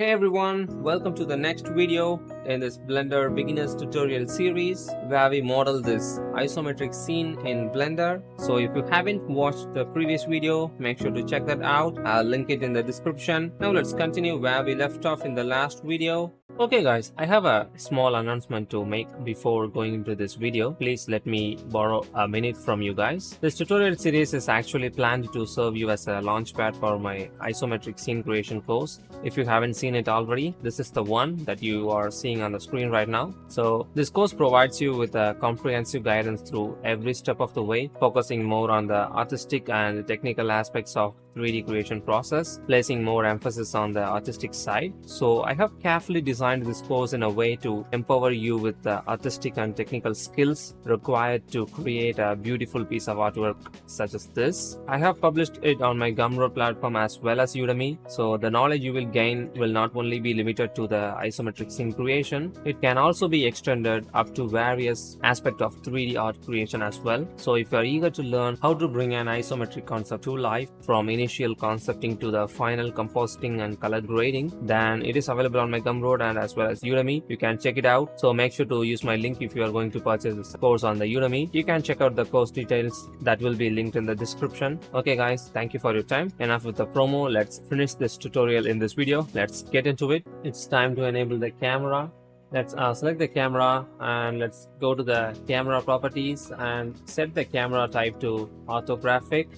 Hey everyone, welcome to the next video in this Blender beginners tutorial series where we model this isometric scene in Blender. So if you haven't watched the previous video, make sure to check that out. I'll link it in the description. Now let's continue where we left off in the last video. Okay guys, I have a small announcement to make before going into this video. Please let me borrow a minute from you guys. This tutorial series is actually planned to serve you as a launchpad for my isometric scene creation course. If you haven't seen it already, this is the one that you are seeing on the screen right now. So this course provides you with a comprehensive guidance through every step of the way, focusing more on the artistic and technical aspects of 3D creation process, placing more emphasis on the artistic side. So I have carefully designed this course in a way to empower you with the artistic and technical skills required to create a beautiful piece of artwork such as this. I have published it on my Gumroad platform as well as Udemy, so the knowledge you will gain will not only be limited to the isometric scene creation, it can also be extended up to various aspects of 3D art creation as well. So if you are eager to learn how to bring an isometric concept to life from initial concepting to the final compositing and color grading, then it is available on my Gumroad and as well as Udemy. You can check it out. So make sure to use my link if you are going to purchase this course on the Udemy. You can check out the course details that will be linked in the description. Okay guys, thank you for your time. Enough with the promo. Let's finish this tutorial in this video. Let's get into it. It's time to enable the camera. Let's select the camera and let's go to the camera properties and set the camera type to orthographic.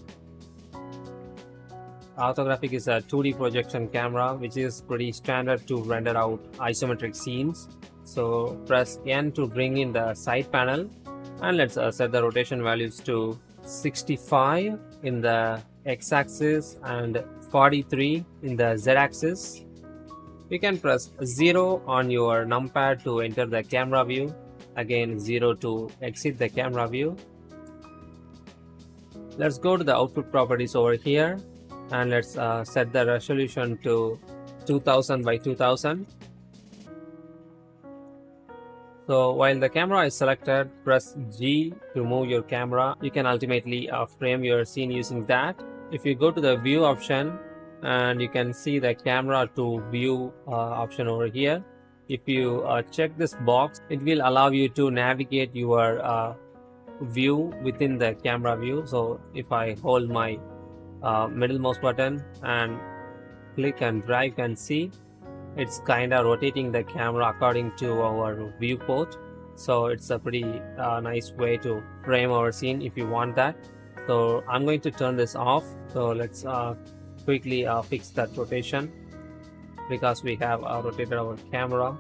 Orthographic is a 2D projection camera which is pretty standard to render out isometric scenes. So press N to bring in the side panel and let's set the rotation values to 65 in the x-axis and 43 in the z-axis. You can press 0 on your numpad to enter the camera view, again 0 to exit the camera view. Let's go to the output properties over here and let's set the resolution to 2000 by 2000. So while the camera is selected, press G to move your camera. You can ultimately frame your scene using that. If you go to the view option and you can see the camera to view option over here, if you check this box, it will allow you to navigate your view within the camera view. So if I hold my middle mouse button and click and drag, you can see it's kind of rotating the camera according to our viewport. So it's a pretty nice way to frame our scene if you want that. So I'm going to turn this off. So let's quickly fix that rotation because we have rotated our camera.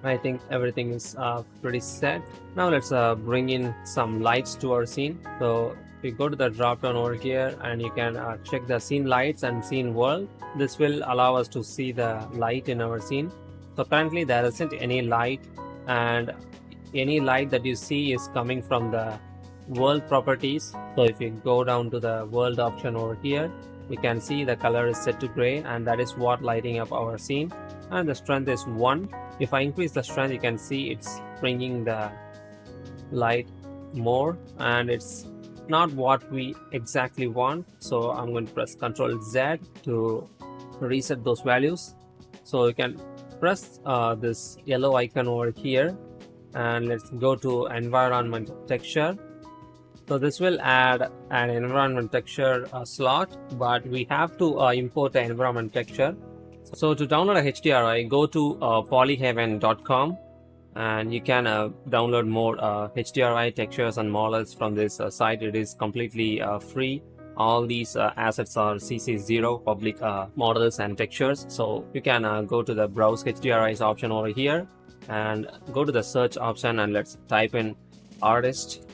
I think everything is pretty set. Now let's bring in some lights to our scene. So you go to the drop down over here and you can check the scene lights and scene world. This will allow us to see the light in our scene. So currently there isn't any light, and any light that you see is coming from the world properties. So if you go down to the world option over here, you can see the color is set to gray, and that is what lighting up our scene, and the strength is 1. If I increase the strength, you can see it's bringing the light more, and it's not what we exactly want. So I'm going to press Ctrl Z to reset those values. So you can press this yellow icon over here and let's go to environment texture. So this will add an environment texture slot, but we have to import the environment texture. So to download a HDRI, go to polyhaven.com and you can download more HDRI textures and models from this site. It is completely free. All these assets are CC0 public models and textures. So you can go to the browse HDRIs option over here and go to the search option and let's type in artist.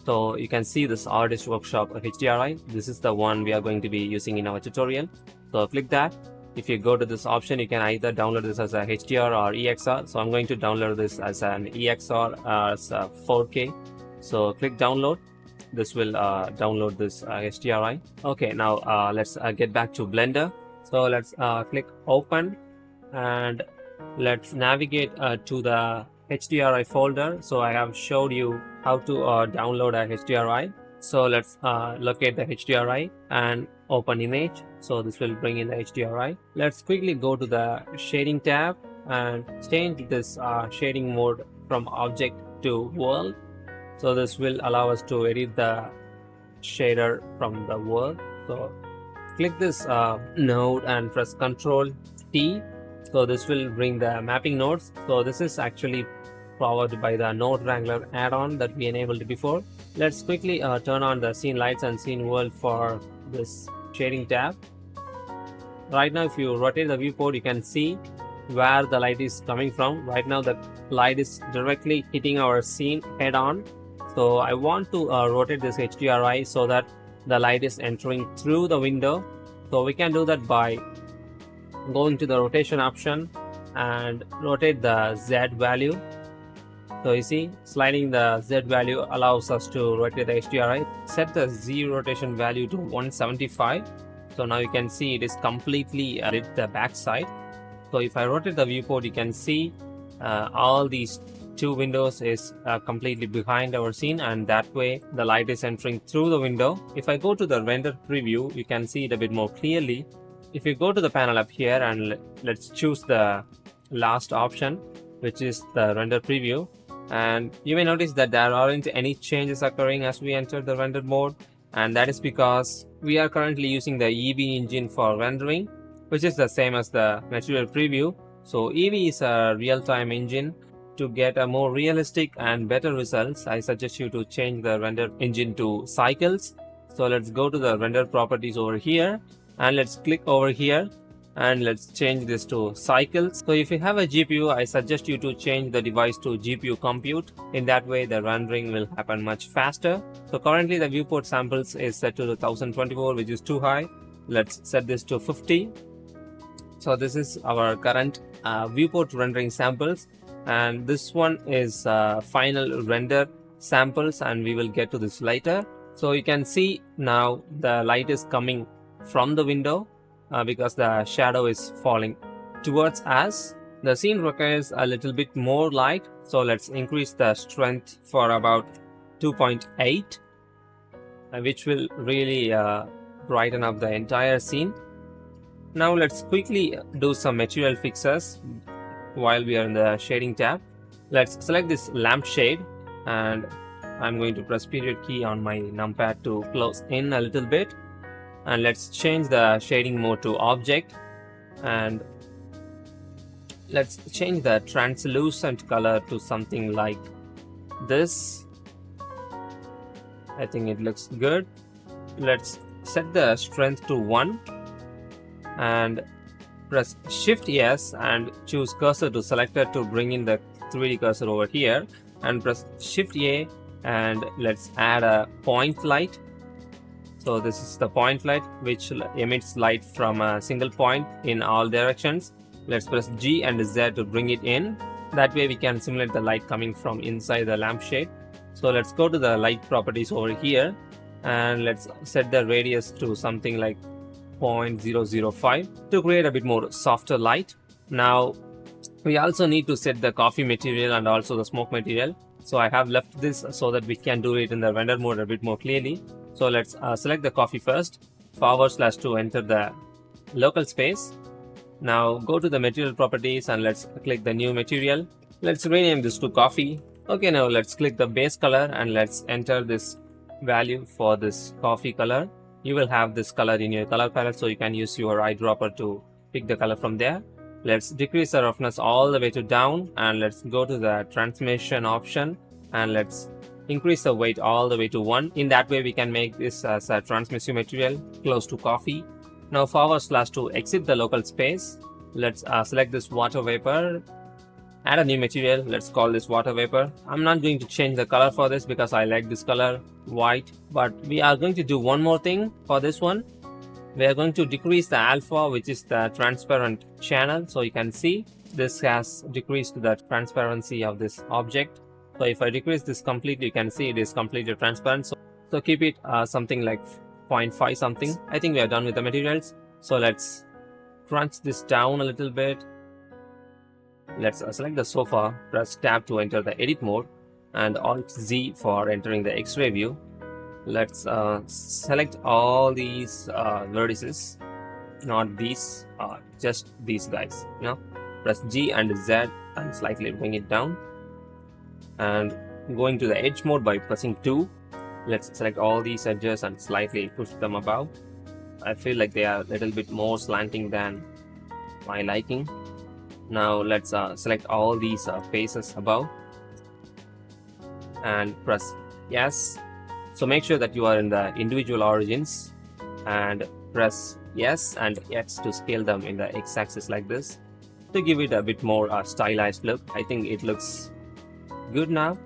So you can see this artist workshop HDRI. This is the one we are going to be using in our tutorial. So click that. If you go to this option, you can either download this as a HDR or EXR. So I'm going to download this as an EXR as a 4K. So click download. This will download this HDRI. Okay, now let's get back to Blender. So let's click open and let's navigate to the HDRI folder. So I have showed you how to download a HDRI. So let's locate the HDRI and open image. So this will bring in the HDRI. Let's quickly go to the shading tab and change this shading mode from object to world. So this will allow us to edit the shader from the world. So click this node and press Ctrl T. So this will bring the mapping nodes. So this is actually powered by the Node Wrangler add-on that we enabled before. Let's quickly turn on the scene lights and scene world for this shading tab. Right now, if you rotate the viewport, you can see where the light is coming from. Right now, the light is directly hitting our scene head on. So I want to rotate this HDRI so that the light is entering through the window. So we can do that by going to the rotation option and rotate the Z value. So you see, sliding the Z value allows us to rotate the HDRI. Set the Z rotation value to 175. So now you can see it is completely lit the back side. So if I rotate the viewport, you can see all these two windows is completely behind our scene, and that way the light is entering through the window. If I go to the render preview, you can see it a bit more clearly. If you go to the panel up here and let's choose the last option, which is the render preview, and you may notice that there aren't any changes occurring as we enter the render mode, and that is because we are currently using the EV engine for rendering, which is the same as the material preview. So EV is a real-time engine. To get a more realistic and better results, I suggest you to change the render engine to cycles. So let's go to the render properties over here and let's click over here and let's change this to cycles. So if you have a GPU, I suggest you to change the device to GPU compute. In that way, the rendering will happen much faster. So currently the viewport samples is set to 1024, which is too high. Let's set this to 50. So this is our current viewport rendering samples, and this one is final render samples, and we will get to this later. So you can see now the light is coming from the window because the shadow is falling towards us. The scene requires a little bit more light, so let's increase the strength for about 2.8, which will really brighten up the entire scene. Now let's quickly do some material fixes while we are in the shading tab. Let's select this lampshade, and I'm going to press period key on my numpad to close in a little bit. And let's change the shading mode to object, and let's change the translucent color to something like this. I think it looks good. Let's set the strength to 1 and press Shift S and choose cursor to selector to bring in the 3D cursor over here, and press Shift A and let's add a point light. So this is the point light which emits light from a single point in all directions. Let's press G and Z to bring it in. That way we can simulate the light coming from inside the lampshade. So let's go to the light properties over here and let's set the radius to something like 0.005 to create a bit more softer light. Now we also need to set the coffee material and also the smoke material. So I have left this so that we can do it in the render mode a bit more clearly. So let's select the coffee first, / to enter the local space. Now go to the material properties and let's click the new material. Let's rename this to coffee. Okay, now let's click the base color and let's enter this value for this coffee color. You will have this color in your color palette, so you can use your eyedropper to pick the color from there. Let's decrease the roughness all the way to down, and let's go to the transmission option and let's increase the weight all the way to 1. In that way we can make this as a transmissive material close to coffee. Now / to exit the local space, let's select this water vapor, add a new material. Let's call this water vapor. I'm not going to change the color for this because I like this color white, but we are going to do one more thing for this one. We are going to decrease the alpha, which is the transparent channel. So you can see this has decreased the transparency of this object. So if I decrease this completely, you can see it is completely transparent. So keep it something like 0.5 something. I think we are done with the materials. So let's crunch this down a little bit. Let's select the sofa, press tab to enter the edit mode, and Alt Z for entering the X-ray view. Let's select all these vertices, not these, just these guys. Press G and Z and slightly bring it down. And going to the edge mode by pressing 2, let's select all these edges and slightly push them above. I feel like they are a little bit more slanting than my liking. Now let's select all these faces above and press yes. So make sure that you are in the individual origins and press yes and X to scale them in the x-axis like this to give it a bit more stylized look. I think it looks good now.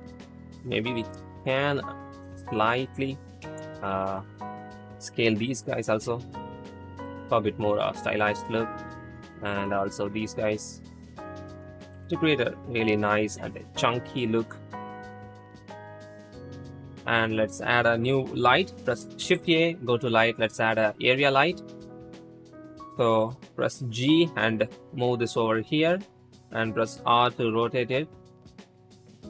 Maybe we can slightly scale these guys also for a bit more stylized look, and also these guys to create a really nice and a chunky look. And let's add a new light. Press Shift A, go to light. Let's add an area light. So press G and move this over here, and press R to rotate it.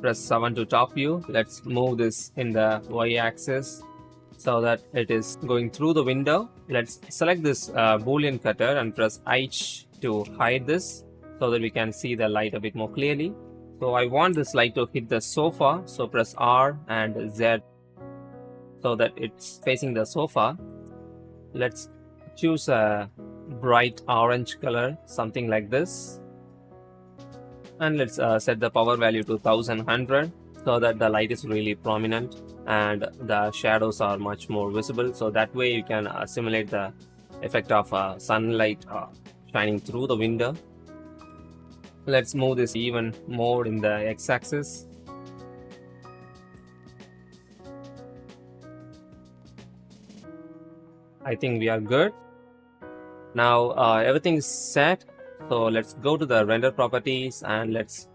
Press 7 to top view. Let's move this in the y-axis so that it is going through the window. Let's select this boolean cutter and press H to hide this so that we can see the light a bit more clearly. So I want this light to hit the sofa, so press R and Z so that it's facing the sofa. Let's choose a bright orange color, something like this. And let's set the power value to 1100 so that the light is really prominent and the shadows are much more visible. So that way you can simulate the effect of sunlight shining through the window. Let's move this even more in the x-axis. I think we are good. Now everything is set. So let's go to the render properties and let's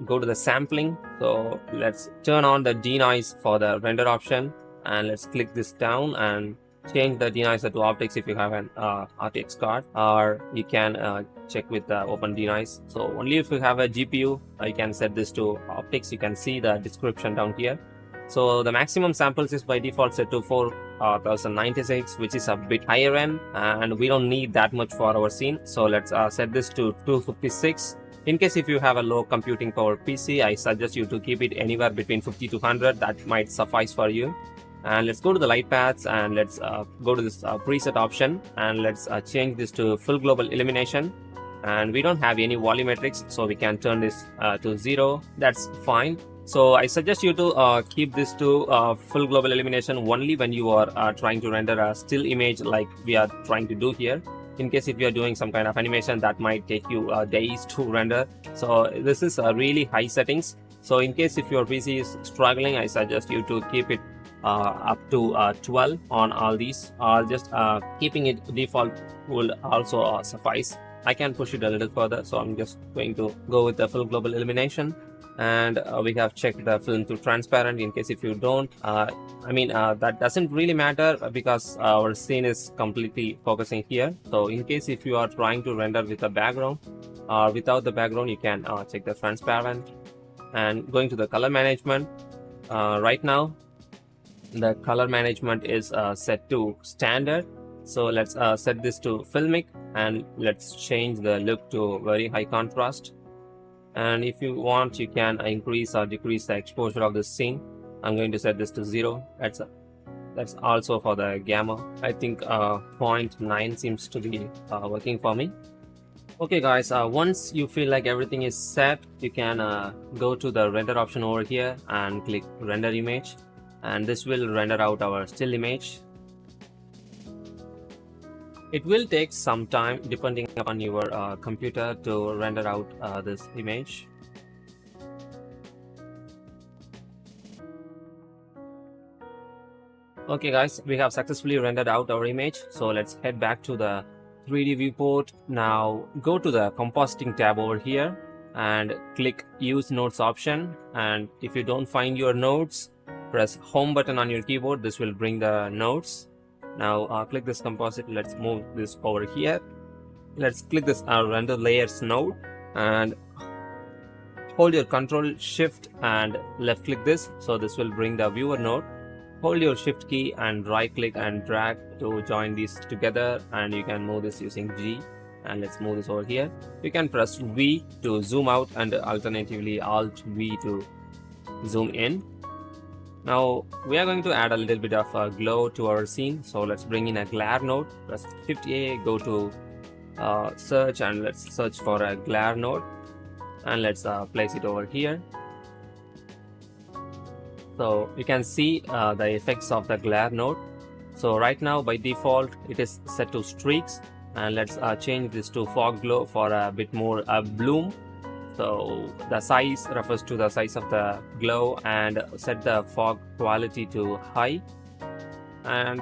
go to the sampling. So let's turn on the denoise for the render option, and let's click this down and change the denoiser to optics if you have an RTX card, or you can check with the open denoise. So only if you have a GPU, you can set this to optics. You can see the description down here. So the maximum samples is by default set to 4096, which is a bit higher end, and we don't need that much for our scene. So let's set this to 256. In case if you have a low computing power PC, I suggest you to keep it anywhere between 50 to 100. That might suffice for you. And let's go to the light paths and let's go to this preset option, and let's change this to full global illumination. And we don't have any volumetrics, so we can turn this to 0. That's fine. So I suggest you to keep this to full global illumination only when you are trying to render a still image like we are trying to do here. In case if you are doing some kind of animation, that might take you days to render. So this is really high settings. So in case if your PC is struggling, I suggest you to keep it up to 12 on all these. Just keeping it default will also suffice. I can push it a little further, so I'm just going to go with the full global illumination. And we have checked the film to transparent. In case if you don't, that doesn't really matter because our scene is completely focusing here. So in case if you are trying to render with a background or without the background, you can check the transparent. And going to the color management, right now the color management is set to standard. So let's set this to filmic, and let's change the look to very high contrast. And if you want, you can increase or decrease the exposure of the scene. I'm going to set this to 0. That's also for the gamma. I think 0.9 seems to be working for me. Okay guys, once you feel like everything is set, you can go to the render option over here and click render image, and this will render out our still image. It will take some time depending upon your computer to render out this image. Okay guys, we have successfully rendered out our image. So let's head back to the 3D viewport. Now go to the compositing tab over here and click use nodes option. And if you don't find your nodes, press home button on your keyboard. This will bring the nodes. Now click this composite. Let's move this over here. Let's click this render layers node and hold your control shift and left click this. So this will bring the viewer node. hold your shift key and right click and drag to join these together, and you can move this using G. And let's move this over here. You can press V to zoom out and alternatively Alt V to zoom in. Now we are going to add a little bit of a glow to our scene, so let's bring in a glare node. Press Shift A, go to search, and let's search for a glare node, and let's place it over here. So you can see the effects of the glare node. So right now by default it is set to streaks, and let's change this to fog glow for a bit more bloom. So the size refers to the size of the glow, and set the fog quality to high. And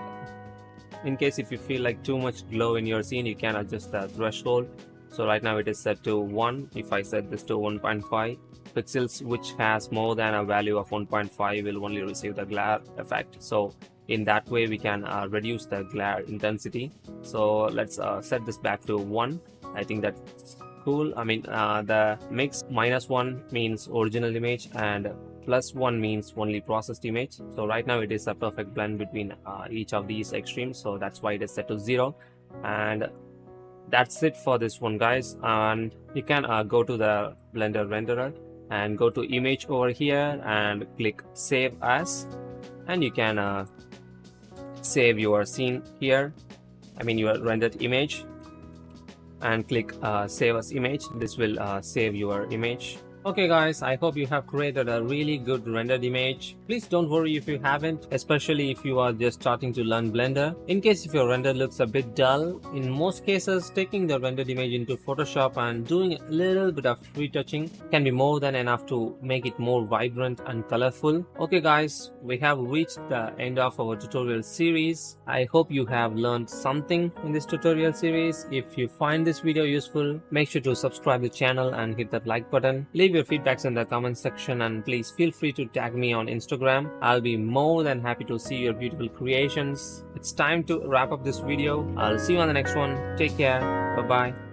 in case if you feel like too much glow in your scene, you can adjust the threshold. So right now it is set to 1. If I set this to 1.5, pixels which has more than a value of 1.5 will only receive the glare effect. So in that way we can reduce the glare intensity. So let's set this back to 1. I think that's cool. I mean the mix -1 means original image and +1 means only processed image. So right now it is a perfect blend between each of these extremes, so that's why it is set to 0. And that's it for this one, guys. And you can go to the Blender renderer and go to image over here and click save as, and you can save your scene here, I mean your rendered image, and click save as image. This will save your image. Okay guys, I hope you have created a really good rendered image. Please don't worry if you haven't, especially if you are just starting to learn Blender. In case if your render looks a bit dull, in most cases taking the rendered image into Photoshop and doing a little bit of retouching can be more than enough to make it more vibrant and colorful. Okay guys, we have reached the end of our tutorial series. I hope you have learned something in this tutorial series. If you find this video useful, make sure to subscribe the channel and hit that like button. Leave your feedbacks in the comment section, and please feel free to tag me on Instagram. I'll be more than happy to see your beautiful creations. It's time to wrap up this video. I'll see you on the next one. Take care. Bye bye.